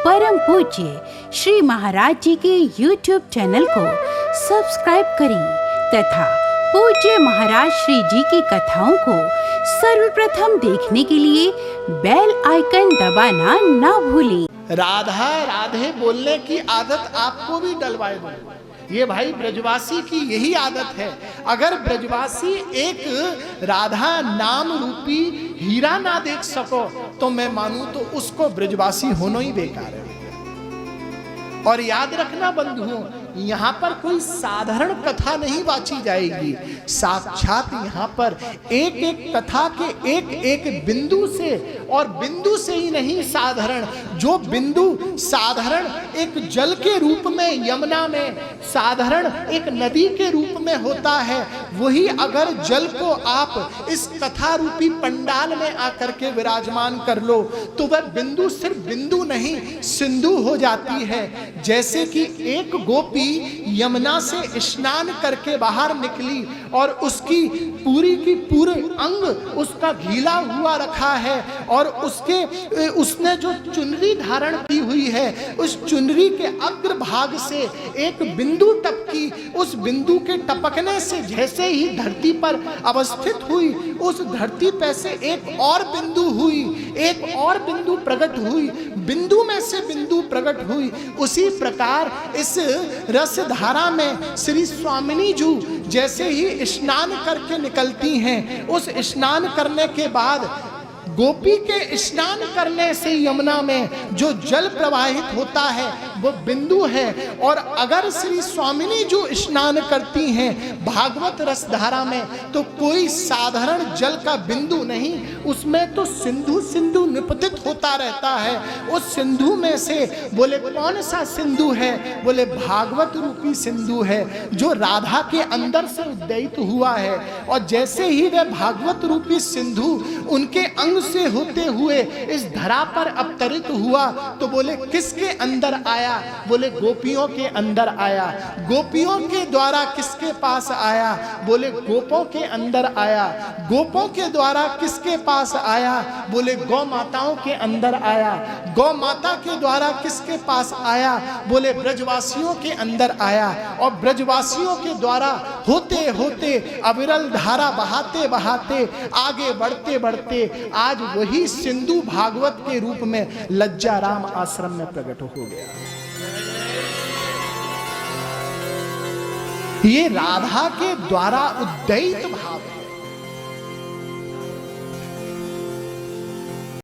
परम पूज्य श्री महाराज जी के YouTube चैनल को सब्सक्राइब करें तथा पूज्य महाराज श्री जी की कथाओं को सर्वप्रथम देखने के लिए बेल आइकन दबाना ना भूलें। राधा राधे बोलने की आदत आपको भी डलवाए दो। ये भाई ब्रजवासी की यही आदत है। अगर ब्रजवासी एक राधा नाम रूपी हीरा ना देख सको तो मैं मानूं तो उसको ब्रजवासी होना ही बेकार है। और याद रखना बंधुओं, यहाँ पर कोई साधारण कथा नहीं बाची जाएगी। साक्षात यहाँ पर एक एक कथा के एक एक बिंदु से, और बिंदु से ही नहीं साधारण, जो बिंदु साधारण एक जल के रूप में यमुना में, साधारण एक नदी के रूप में होता है, वही अगर जल को आप इस कथा रूपी पंडाल में आकर के विराजमान कर लो तो वह बिंदु सिर्फ बिंदु नहीं सिंधु हो जाती है। जैसे कि एक गोपी यमुना से स्नान करके बाहर निकली और उसकी पूरी की पूरे अंग उसका गीला हुआ रखा है, और उसने जो चुनरी धारण की हुई है उस चुनरी के अग्रभाग से एक बिंदु टपकी। उस बिंदु के टपकने से जैसे ही धरती पर अवस्थित हुई, उस धरती पर से एक और बिंदु हुई, एक और बिंदु प्रकट हुई, बिंदु में से बिंदु प्रकट हुई। उसी प्रकार इस रस धारा में श्री स्वामिनी जी जैसे ही स्नान करके निकलती हैं, उस स्नान करने के बाद गोपी के स्नान करने से यमुना में जो जल प्रवाहित होता है वो बिंदु है। और अगर श्री स्वामिनी जो स्नान करती हैं भागवत रस धारा में तो कोई साधारण जल का बिंदु नहीं, उसमें तो सिंधु सिंधु निपतित होता रहता है। उस सिंधु में से बोले कौन सा सिंधु है? बोले भागवत रूपी सिंधु है, जो राधा के अंदर से उद्दयित हुआ है। और जैसे ही वह भागवत रूपी सिंधु उनके अंग से होते हुए इस धरा पर अवतरित हुआ तो बोले किसके अंदर आया? बोले गोपियों के अंदर आया। गोपियों के द्वारा किसके पास आया? बोले गोपों के अंदर आया। गोपों के द्वारा किसके पास आया? बोले गौ माताओं के अंदर आया। गौ माता के द्वारा किसके पास आया? बोले ब्रजवासियों के अंदर आया। और ब्रजवासियों के द्वारा होते होते अविरल धारा बहाते बहाते आगे बढ़ते बढ़ते आज वही सिंधु भागवत के रूप में लज्जाराम आश्रम में प्रकट हो गया। ये राधा के द्वारा उद्दयित भाव है।